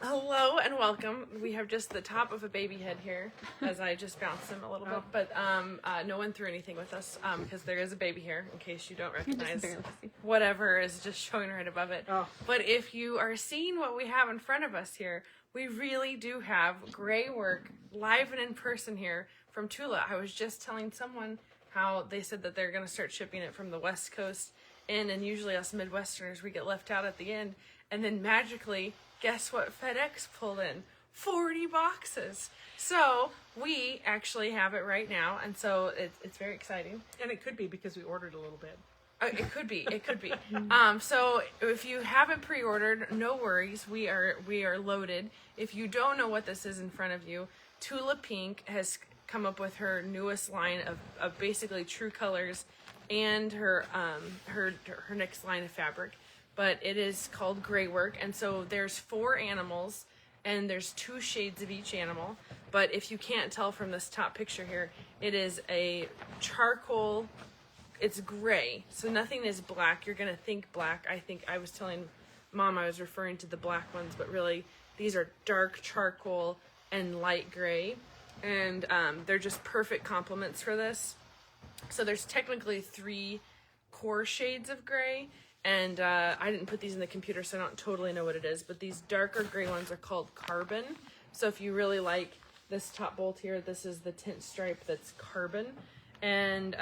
Hello and welcome. We have just the top of a baby head here, as I just bounced him a little bit. But no one threw anything with us because there is a baby here, in case you don't recognize whatever is just showing right above it. Oh. But if you are seeing what we have in front of us here, we really do have Graywork live and in person here from Tula. I was just telling someone how they said that they're going to start shipping it from the West Coast in, and usually us Midwesterners, we get left out at the end. And then magically, guess what FedEx pulled in? 40 boxes. So we actually have it right now, and so it's very exciting. And it could be because we ordered a little bit. It could be. It could be. So if you haven't pre-ordered, no worries. We are loaded. If you don't know what this is in front of you, Tula Pink has come up with her newest line of basically true colors and her next line of fabric. But it is called Graywork, and so there's 4 animals, and there's 2 shades of each animal. But if you can't tell from this top picture here, it is a charcoal. It's gray, so nothing is black. You're gonna think black. I was telling Mom I was referring to the black ones, but really these are dark charcoal and light gray, and they're just perfect complements for this. So there's technically 3 core shades of gray. And I didn't put these in the computer, so I don't totally know what it is. But these darker gray ones are called carbon. So if you really like this top bolt here, this is the tint stripe that's carbon. And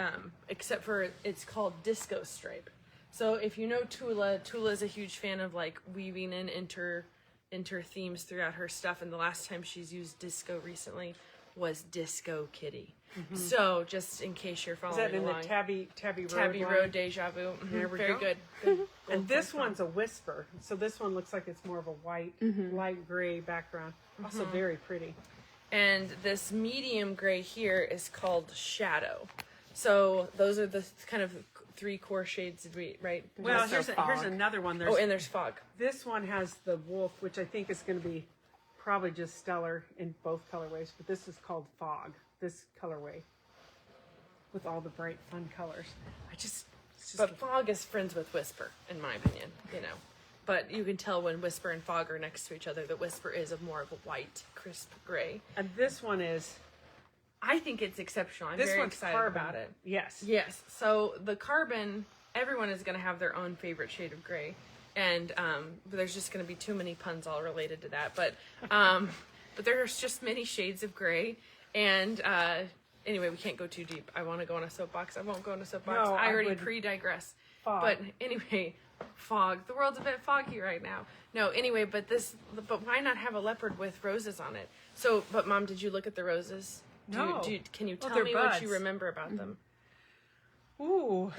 except for it's called disco stripe. So if you know Tula is a huge fan of like weaving in inter themes throughout her stuff. And the last time she's used disco recently was Disco Kitty. Mm-hmm. So just in case you're following along. Is that in the Tabby Road Deja Vu? Mm-hmm. There we Very go. Good. And this one's a whisper. So this one looks like it's more of a white, light gray background. Also very pretty. And this medium gray here is called Shadow. So those are the kind of 3 core shades, right? Well, here's another one. And there's Fog. This one has the wolf, which I think is going to be probably just stellar in both colorways. But this is called Fog. This colorway with all the bright fun colors. But Fog is friends with Whisper, in my opinion, but you can tell when Whisper and Fog are next to each other that Whisper is more of a white crisp gray, and this one is, I think it's exceptional. I'm very excited about it. Yes So the carbon, everyone is going to have their own favorite shade of gray, and there's just going to be too many puns all related to that, but there's just many shades of gray. And anyway, we can't go too deep. I want to go on a soapbox. I won't go on a soapbox. No, I already pre-digress. Fog. But anyway, Fog. The world's a bit foggy right now. No, anyway, but why not have a leopard with roses on it? So, but Mom, did you look at the roses? No. Can you tell me what you remember about them? Ooh.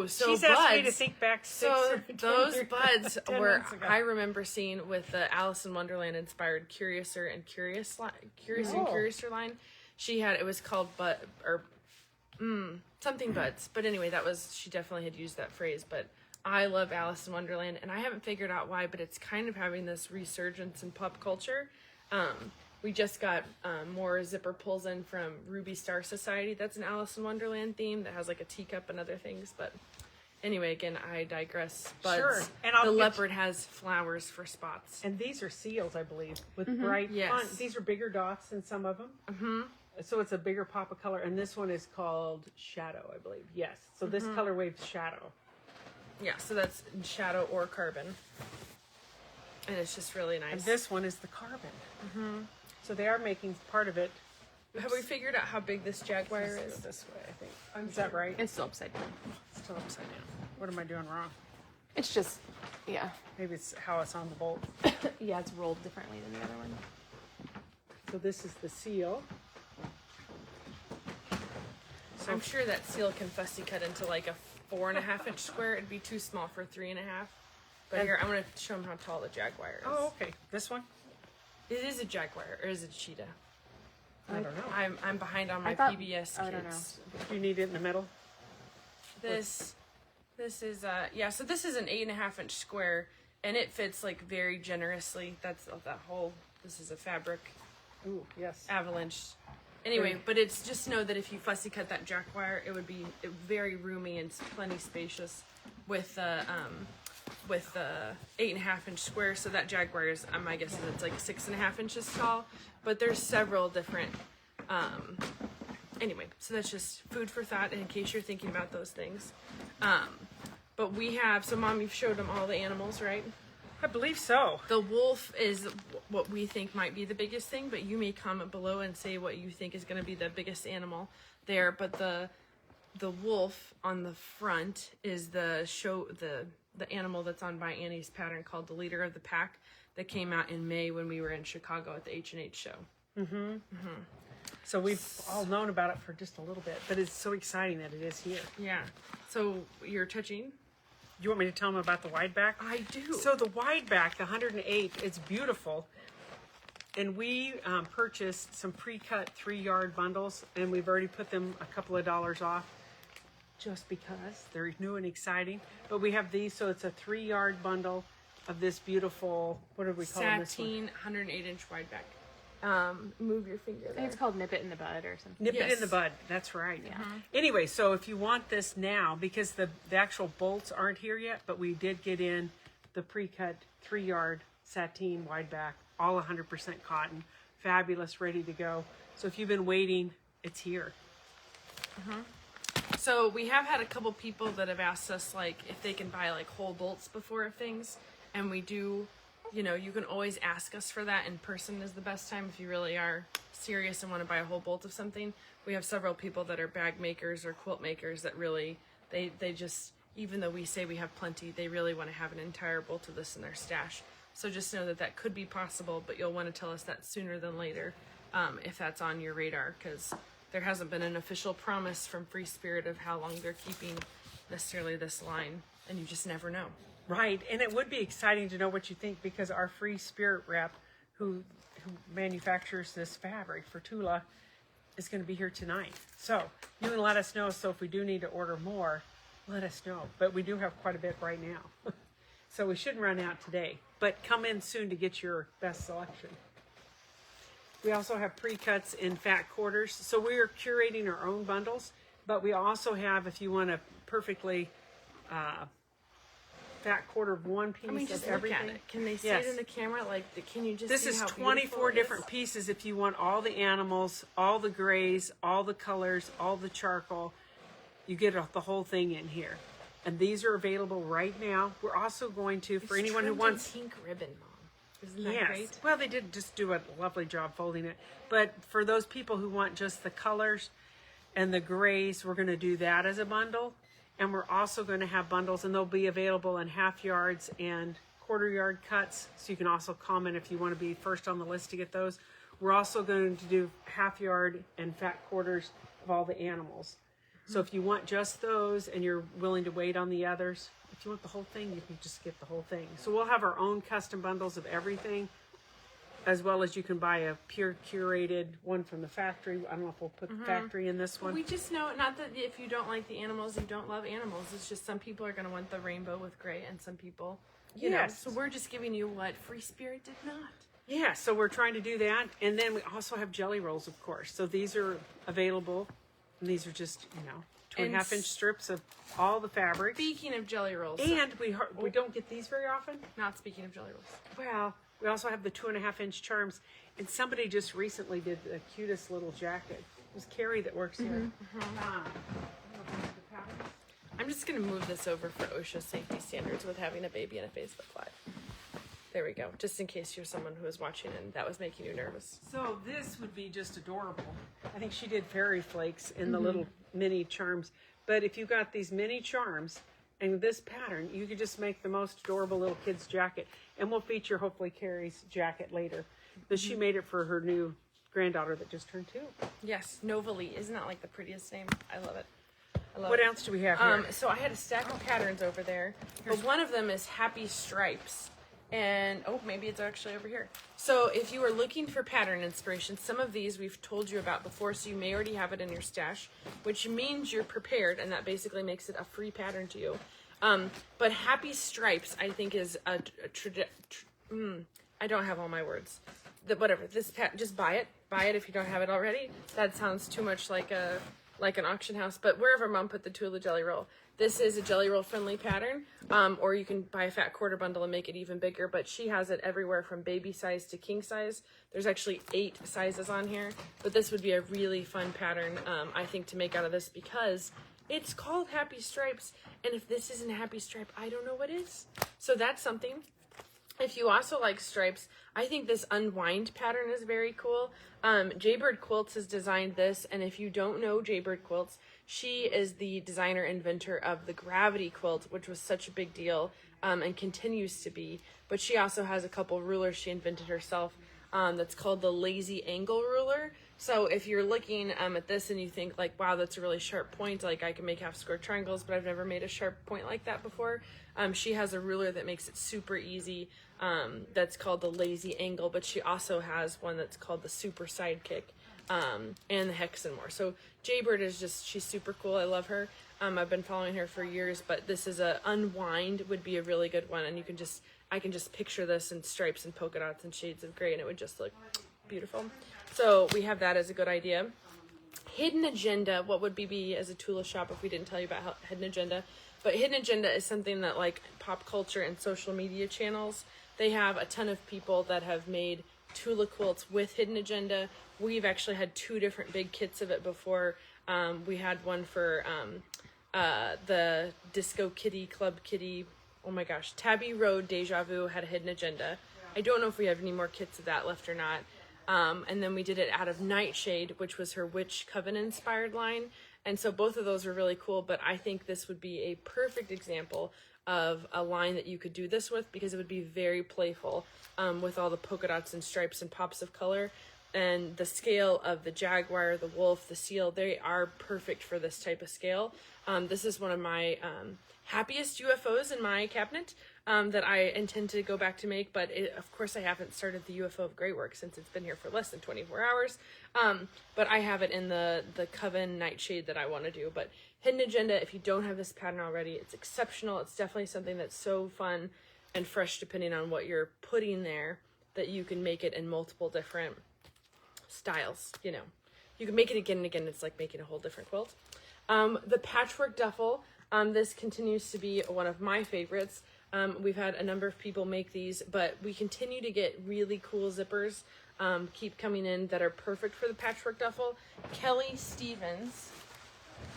So she's buds. Asked me to think back 6 so or 10 those years, buds 10 were months ago. I remember seeing with the Alice in Wonderland inspired Curiouser and Curiouser line. It was called something buds. But anyway, she definitely had used that phrase. But I love Alice in Wonderland, and I haven't figured out why, but it's kind of having this resurgence in pop culture. We just got more zipper pulls in from Ruby Star Society. That's an Alice in Wonderland theme that has like a teacup and other things. But anyway, again, I digress. Buds. Sure. And the leopard has flowers for spots. And these are seals, I believe, with bright fun. These are bigger dots than some of them. Mm-hmm. So it's a bigger pop of color. And this one is called Shadow, I believe. Yes. So this color wave's Shadow. Yeah, so that's Shadow or Carbon. And it's just really nice. And this one is the Carbon. Mm-hmm. So they are making part of it. Have we figured out how big this Jaguar is? This way, I think. Is that right? It's still upside down. It's still upside down. What am I doing wrong? It's just, yeah. Maybe it's how it's on the bolt. Yeah, it's rolled differently than the other one. So this is the seal. So I'm sure that seal can fussy cut into like a 4.5 inch square. It'd be too small for 3.5. But here, I'm going to show them how tall the Jaguar is. Oh, okay. This one? It is a Jaguar, or is it a cheetah? I don't know. I'm behind on my PBS kids. I don't know. Do you need it in the middle? This is so this is an 8.5 inch square, and it fits like very generously. That's that whole. This is a fabric. Ooh, yes. Avalanche. Anyway, but it's just know that if you fussy cut that Jaguar, it would be very roomy and plenty spacious with the 8.5-inch square. So that Jaguar is, my guess is it's like 6.5 inches tall. But there's several different. Anyway, so that's just food for thought in case you're thinking about those things. But we have, so Mom, you've showed them all the animals, right? I believe so. The wolf is what we think might be the biggest thing, but you may comment below and say what you think is going to be the biggest animal there. But the wolf on the front is the animal that's on by Annie's pattern called the Leader of the Pack that came out in May when we were in Chicago at the H&H show. So we've all known about it for just a little bit, but it's so exciting that it is here. Yeah. So you're touching? You want me to tell them about the wide back? I do. So the wide back, the 108, it's beautiful. And we purchased some pre-cut 3-yard bundles, and we've already put them a couple of dollars off just because they're new and exciting. But we have these, so it's a 3-yard bundle of this beautiful, what do we call this one? Sateen 108-inch wide back. Move your finger I think there. it's called Nip It in the Bud or something. Nip it Yes. in the bud. That's right. Yeah. Anyway, so if you want this now, because the actual bolts aren't here yet, but we did get in the pre-cut 3-yard sateen wide back, all 100% cotton, fabulous, ready to go. So if you've been waiting, it's here. So we have had a couple people that have asked us like if they can buy like whole bolts before things, and we do. You know, you can always ask us for that in person is the best time if you really are serious and want to buy a whole bolt of something. We have several people that are bag makers or quilt makers that really, they just, even though we say we have plenty, they really want to have an entire bolt of this in their stash. So just know that that could be possible, but you'll want to tell us that sooner than later if that's on your radar, because there hasn't been an official promise from Free Spirit of how long they're keeping necessarily this line, and you just never know. Right, and it would be exciting to know what you think, because our Free Spirit rep who manufactures this fabric for Tula is going to be here tonight. So you can let us know, so if we do need to order more, let us know. But we do have quite a bit right now. So we shouldn't run out today, but come in soon to get your best selection. We also have pre-cuts in fat quarters. So we are curating our own bundles, but we also have, if you want a perfectly fat quarter of one piece I mean, of just everything. look at it. Can they see Yes. it in the camera? Like, can you just This see is how 24 beautiful it different is? pieces if you want all the animals, all the grays, all the colors, all the charcoal. You get the whole thing in here. And these are available right now. We're also going to, for It's anyone who trimmed wants... in pink ribbon, Mom. Isn't that Yes. great? Well, they did just do a lovely job folding it. But for those people who want just the colors and the grays, we're going to do that as a bundle. And we're also going to have bundles, and they'll be available in half yards and quarter yard cuts. So you can also comment if you want to be first on the list to get those. We're also going to do half yard and fat quarters of all the animals. So if you want just those and you're willing to wait on the others, if you want the whole thing, you can just get the whole thing. So we'll have our own custom bundles of everything, as well as you can buy a pure curated one from the factory. I don't know if we'll put the factory in this one. We just know, not that if you don't like the animals, you don't love animals. It's just some people are going to want the rainbow with gray, and some people, you know. Yes. So we're just giving you what Free Spirit did not. Yeah, so we're trying to do that. And then we also have jelly rolls, of course. So these are available. And these are just, 2.5-inch strips of all the fabric. Speaking of jelly rolls, And we don't get these very often. not speaking of jelly rolls. Well, we also have the 2.5-inch charms. And somebody just recently did the cutest little jacket. It was Carrie that works here. I'm just going to move this over for OSHA safety standards with having a baby and a Facebook Live. There we go. Just in case you're someone who was watching and that was making you nervous. So this would be just adorable. I think she did fairy flakes in the little mini charms. But if you got these mini charms and this pattern, you could just make the most adorable little kid's jacket. And we'll feature hopefully Carrie's jacket later. But she made it for her new granddaughter that just turned 2. Yes, Novalee. Isn't that like the prettiest name? I love it. I love What it. else do we have here? So I had a stack of patterns over there, but one of them is Happy Stripes. And, maybe it's actually over here. So if you are looking for pattern inspiration, some of these we've told you about before, so you may already have it in your stash, which means you're prepared, and that basically makes it a free pattern to you. But Happy Stripes, I think, is I don't have all my words. Whatever, just buy it. Buy it if you don't have it already. That sounds too much like an auction house, but wherever Mom put the Tula jelly roll, This is a jelly roll friendly pattern, or you can buy a fat quarter bundle and make it even bigger, but she has it everywhere from baby size to king size. There's actually 8 sizes on here, but this would be a really fun pattern, I think, to make out of this, because it's called Happy Stripes, and if this isn't a happy stripe, I don't know what is. So that's something. If you also like stripes, I think this unwind pattern is very cool. Jaybird Quilts has designed this, and if you don't know Jaybird Quilts, she is the designer inventor of the Gravity Quilt, which was such a big deal, and continues to be. But she also has a couple rulers she invented herself, that's called the Lazy Angle Ruler. So if you're looking at this and you think like, wow, that's a really sharp point, like I can make half square triangles, but I've never made a sharp point like that before. She has a ruler that makes it super easy, that's called the Lazy Angle, but she also has one that's called the Super Sidekick, and the Hex and more. So Jaybird is just, she's super cool. I love her. I've been following her for years, but this is a unwind would be a really good one. And you can just, I can just picture this in stripes and polka dots and shades of gray, and it would just look beautiful. So we have that as a good idea. Hidden Agenda, what would be as a Tula shop if we didn't tell you about Hidden Agenda? But Hidden Agenda is something that, like, pop culture and social media channels, they have a ton of people that have made Tula quilts with Hidden Agenda. We've actually had 2 different big kits of it before. We had one for the Disco Kitty, Club Kitty, oh my gosh, Tabby Road Deja Vu had a Hidden Agenda. I don't know if we have any more kits of that left or not. And then we did it out of Nightshade, which was her Witch Coven inspired line. And so both of those were really cool, but I think this would be a perfect example of a line that you could do this with, because it would be very playful, with all the polka dots and stripes and pops of color. And the scale of the jaguar, the wolf, the seal, they are perfect for this type of scale. This is one of my happiest UFOs in my cabinet, that I intend to go back to make, but of course I haven't started the UFO of Graywork since it's been here for less than 24 hours. But I have it in the Coven Nightshade that I want to do. But Hidden Agenda, if you don't have this pattern already, it's exceptional. It's definitely something that's so fun and fresh depending on what you're putting there, that you can make it in multiple different styles. You know, you can make it again and again. It's like making a whole different quilt. The Patchwork Duffel, this continues to be one of my favorites. We've had a number of people make these, but we continue to get really cool zippers keep coming in that are perfect for the Patchwork Duffel. Kelly Stevens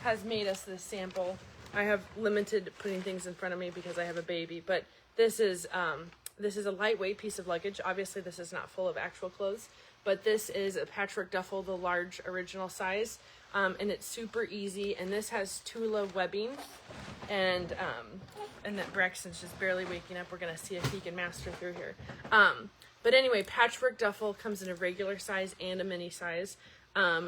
has made us this sample. I have limited putting things in front of me because I have a baby, but this is a lightweight piece of luggage. Obviously this is not full of actual clothes, but this is a Patchwork Duffel, the large original size, and it's super easy. And this has Tula webbing, and that Braxton's just barely waking up. We're gonna see if he can master through here. But anyway, Patchwork Duffel comes in a regular size and a mini size.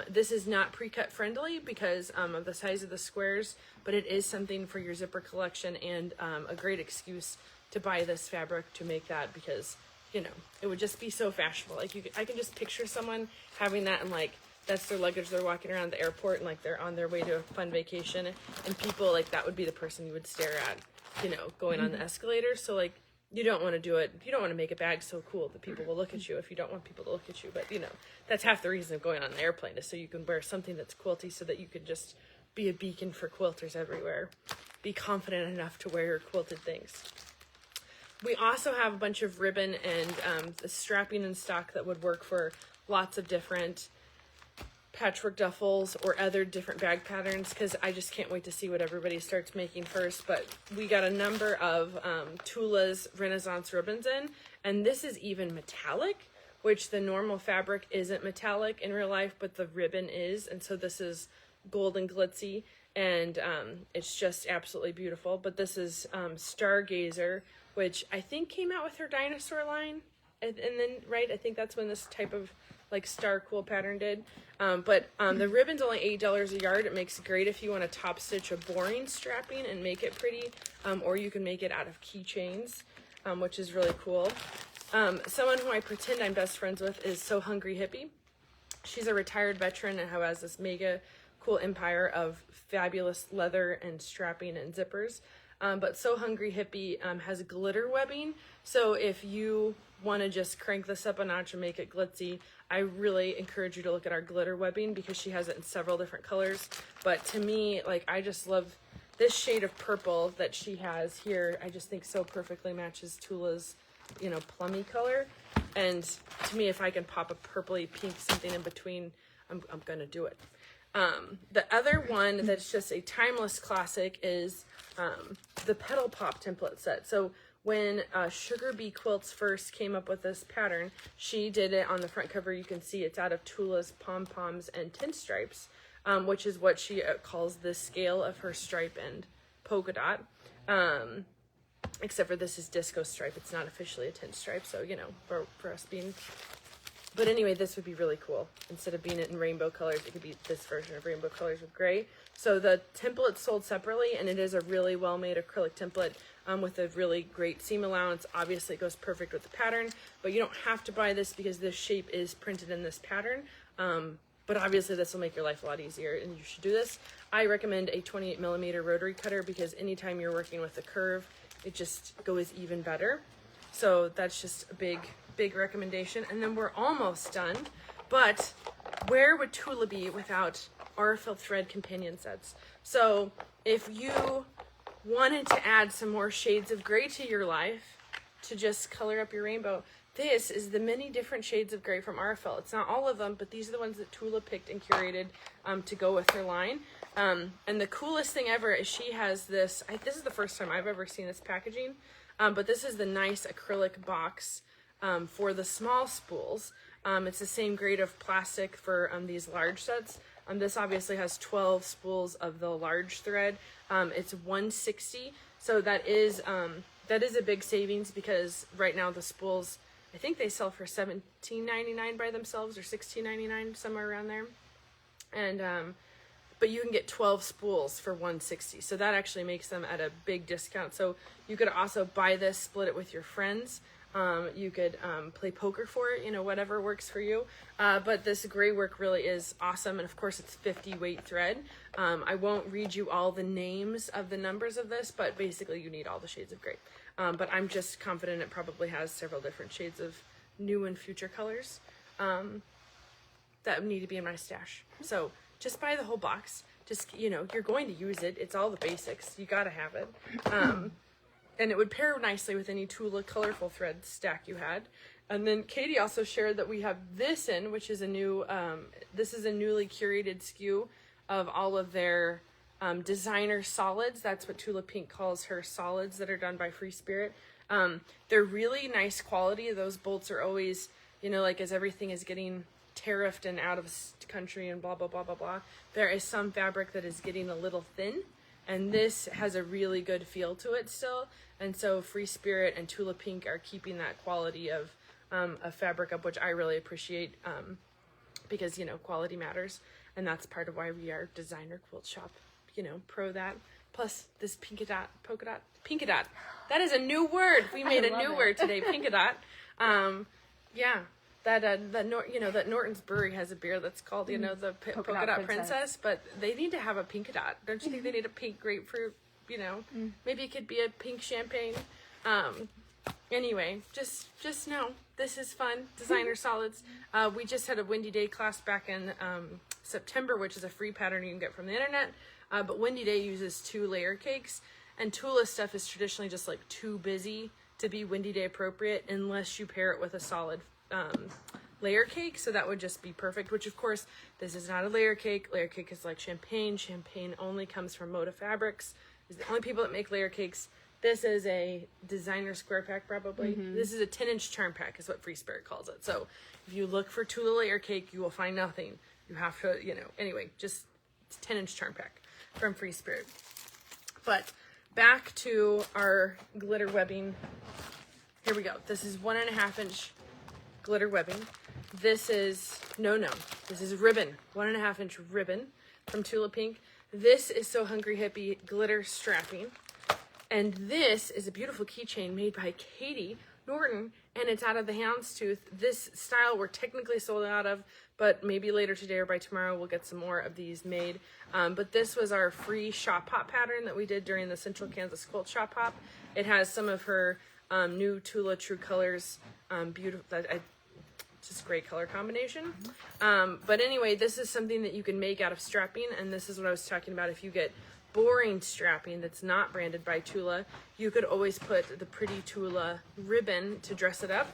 This is not pre-cut friendly because of the size of the squares, but it is something for your zipper collection, and a great excuse to buy this fabric to make that, because, you know, it would just be so fashionable. Like, I can just picture someone having that, and like, that's their luggage. They're walking around the airport and like they're on their way to a fun vacation, and people, like, that would be the person you would stare at, you know, going on the escalator. So like, you don't want to do it. You don't want to make a bag so cool that people will look at you if you don't want people to look at you. But, you know, that's half the reason of going on an airplane, is so you can wear something that's quilty, so that you can just be a beacon for quilters everywhere. Be confident enough to wear your quilted things. We also have a bunch of ribbon and the strapping in stock that would work for lots of different patchwork duffels or other different bag patterns, because I just can't wait to see what everybody starts making first. But we got a number of Tula's Renaissance ribbons in, and this is even metallic, which the normal fabric isn't metallic in real life, but the ribbon is, and so this is gold and glitzy, and it's just absolutely beautiful. But this is Stargazer, which I think came out with her dinosaur line, and then, right, I think that's when this type of like star cool pattern did. But the ribbon's only $8 a yard. It makes it great if you want to top stitch a boring strapping and make it pretty, or you can make it out of keychains, which is really cool. Someone who I pretend I'm best friends with is So Hungry Hippie. She's a retired veteran and who has this mega cool empire of fabulous leather and strapping and zippers. But So Hungry Hippie has glitter webbing. So if you want to just crank this up a notch and make it glitzy, I really encourage you to look at our glitter webbing, because she has it in several different colors. But to me, like, I just love this shade of purple that she has here, I just think so perfectly matches Tula's, you know, plummy color. And to me, if I can pop a purpley pink something in between, I'm gonna do it. The other one that's just a timeless classic is the Petal Pop template set. So when Sugar Bee Quilts first came up with this pattern, she did it on the front cover. You can see it's out of Tula's pom-poms and tin stripes, which is what she calls the scale of her stripe and polka dot. Except for this is disco stripe. It's not officially a tin stripe, so, you know, for us being... But anyway, this would be really cool. Instead of being it in rainbow colors, it could be this version of rainbow colors with gray. So the template's sold separately, and it is a really well-made acrylic template with a really great seam allowance. Obviously, it goes perfect with the pattern, but you don't have to buy this because this shape is printed in this pattern. But obviously, this will make your life a lot easier, and you should do this. I recommend a 28mm rotary cutter because anytime you're working with a curve, it just goes even better. So that's just a big recommendation. And then we're almost done, but where would Tula be without Aurifil thread companion sets? So if you wanted to add some more shades of gray to your life to just color up your rainbow, this is the many different shades of gray from Aurifil. It's not all of them, but these are the ones that Tula picked and curated to go with her line. And the coolest thing ever is she has this, this is the first time I've ever seen this packaging, but this is the nice acrylic box for the small spools. It's the same grade of plastic for these large sets. This obviously has 12 spools of the large thread. It's $160, so that is a big savings because right now the spools, I think they sell for $17.99 by themselves or $16.99, somewhere around there. And but you can get 12 spools for $160, so that actually makes them at a big discount. So you could also buy this, split it with your friends. You could play poker for it, you know, whatever works for you. But this Graywork really is awesome, and of course it's 50 weight thread. I won't read you all the names of the numbers of this, but basically you need all the shades of gray. But I'm just confident it probably has several different shades of new and future colors that need to be in my stash. So just buy the whole box. Just, you know, you're going to use it. It's all the basics. You gotta have it. And it would pair nicely with any Tula colorful thread stack you had. And then Katie also shared that we have this in, which is a new, this is a newly curated SKU of all of their designer solids. That's what Tula Pink calls her solids that are done by Free Spirit. They're really nice quality. Those bolts are always, you know, like as everything is getting tariffed and out of country and blah, blah, blah, blah, blah, there is some fabric that is getting a little thin. And this has a really good feel to it still. And so Free Spirit and Tula Pink are keeping that quality of fabric up, which I really appreciate because, you know, quality matters. And that's part of why we are designer quilt shop, you know, pro that. Plus this polka dot. That is a new word. We made a new word today, polka dot. Yeah. That Norton's Brewery has a beer that's called, you know, the polka dot princess, but they need to have a pink dot. Don't you think they need a pink grapefruit, you know? Maybe it could be a pink champagne. Anyway, just know this is fun. Designer solids. We just had a Windy Day class back in September, which is a free pattern you can get from the internet. But Windy Day uses 2 layer cakes, and Tula stuff is traditionally just like too busy to be Windy Day appropriate unless you pair it with a solid layer cake. So that would just be perfect, which of course this is not a layer cake. Layer cake is like champagne. Champagne only comes from Moda Fabrics. Is the only people that make layer cakes. This is a designer square pack probably. This is a 10-inch charm pack is what Free Spirit calls it. So if you look for Tula layer cake, you will find nothing. You have to, you know, anyway, just 10-inch charm pack from Free Spirit. But back to our glitter webbing. Here we go. This is 1.5-inch glitter webbing. This is this is ribbon, 1.5-inch ribbon from Tula Pink. This is So Hungry Hippie glitter strapping, and this is a beautiful keychain made by Katie Norton, and it's out of the houndstooth. This style we're technically sold out of, but maybe later today or by tomorrow we'll get some more of these made. But this was our free shop hop pattern that we did during the Central Kansas Quilt Shop Hop. It has some of her new Tula True Colors, beautiful. Just great color combination. But anyway, this is something that you can make out of strapping, and this is what I was talking about. If you get boring strapping that's not branded by Tula, you could always put the pretty Tula ribbon to dress it up.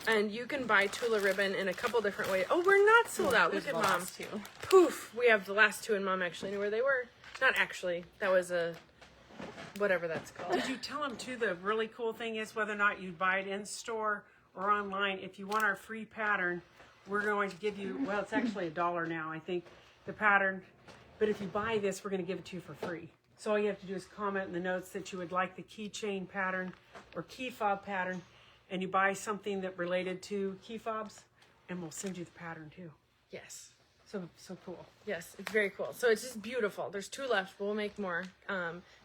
And you can buy Tula ribbon in a couple different ways. Oh, we're not sold out. Look at Mom. Poof. We have the last two, and Mom actually knew where they were. Not actually. That was a... whatever that's called. Did you tell them too, the really cool thing is whether or not you buy it in store or online, if you want our free pattern, we're going to give you, well, it's actually $1 now, I think, the pattern. But if you buy this, we're going to give it to you for free. So all you have to do is comment in the notes that you would like the keychain pattern or key fob pattern, and you buy something that related to key fobs, and we'll send you the pattern too. Yes. So cool. Yes, it's very cool. So it's just beautiful. There's 2 left. We'll make more.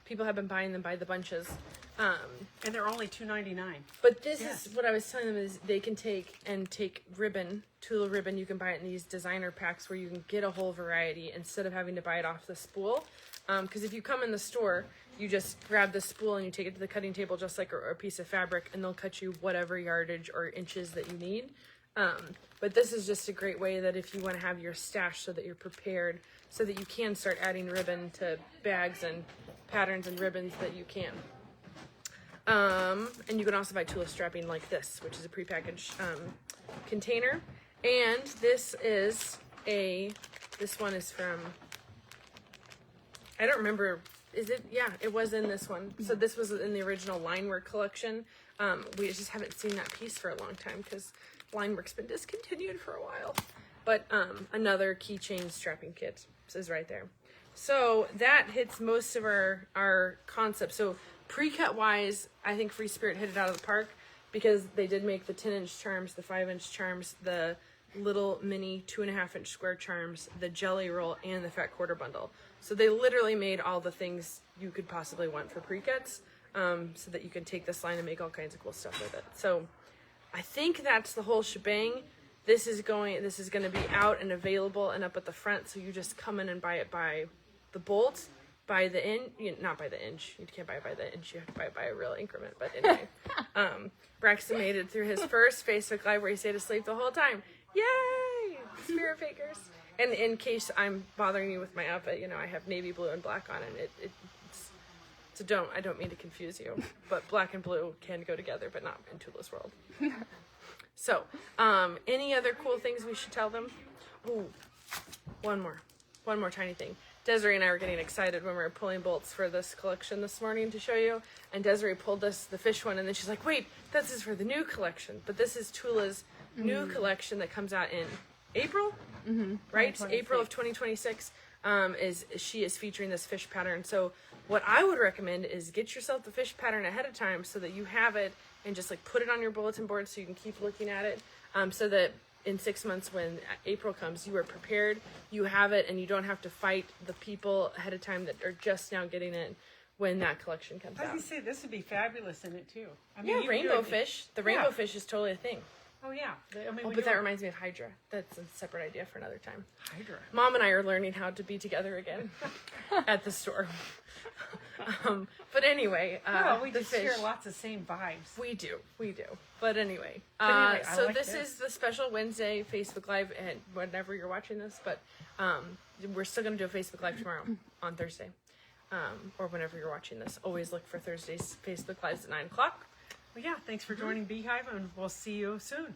People have been buying them by the bunches. And they're only $2.99. But this is what I was telling them is they can take ribbon, Tula ribbon. You can buy it in these designer packs where you can get a whole variety instead of having to buy it off the spool. Because if you come in the store, you just grab the spool and you take it to the cutting table just like a piece of fabric, and they'll cut you whatever yardage or inches that you need. But this is just a great way that if you want to have your stash so that you're prepared, so that you can start adding ribbon to bags and patterns and ribbons that you can. And you can also buy Tula strapping like this, which is a prepackaged container. And this one is from, I don't remember, is it? Yeah, it was in this one. So this was in the original Linework collection. We just haven't seen that piece for a long time because Linework's been discontinued for a while. But another keychain strapping kit is right there. So that hits most of our concepts. So pre-cut wise, I think Free Spirit hit it out of the park because they did make the 10-inch charms, the 5-inch charms, the little mini 2.5-inch square charms, the jelly roll, and the fat quarter bundle. So they literally made all the things you could possibly want for pre-cuts, so that you can take this line and make all kinds of cool stuff with it. So I think that's the whole shebang. This is going to be out and available and up at the front, so you just come in and buy it by the bolt, by the inch, not by the inch. You can't buy it by the inch. You have to buy it by a real increment. But anyway, Braxton made it through his first Facebook Live where he stayed asleep the whole time. Yay! Spirit fakers. And in case I'm bothering you with my outfit, I have navy blue and black on it. I don't mean to confuse you, but black and blue can go together, but not in Tula's world. So, any other cool things we should tell them? Ooh, one more tiny thing. Desiree and I were getting excited when we were pulling bolts for this collection this morning to show you, and Desiree pulled us the fish one, and then she's like, wait, this is for the new collection, but this is Tula's new collection that comes out in April, right? April of 2026. She is featuring this fish pattern. So what I would recommend is get yourself the fish pattern ahead of time so that you have it and just like put it on your bulletin board so you can keep looking at it, so that in 6 months when April comes, you are prepared, you have it, and you don't have to fight the people ahead of time that are just now getting it when that collection comes out. I was going to say, this would be fabulous in it too. I mean, yeah, rainbow fish. The rainbow fish is totally a thing. Oh, yeah. But that reminds me of Hydra. That's a separate idea for another time. Hydra. Mom and I are learning how to be together again at the store. But anyway, we just share lots of same vibes. We do. But anyway, so this is the special Wednesday Facebook Live, and whenever you're watching this, but we're still going to do a Facebook Live tomorrow on Thursday, or whenever you're watching this. Always look for Thursday's Facebook Lives at 9 o'clock. Well, yeah, thanks for joining Beehive, and we'll see you soon.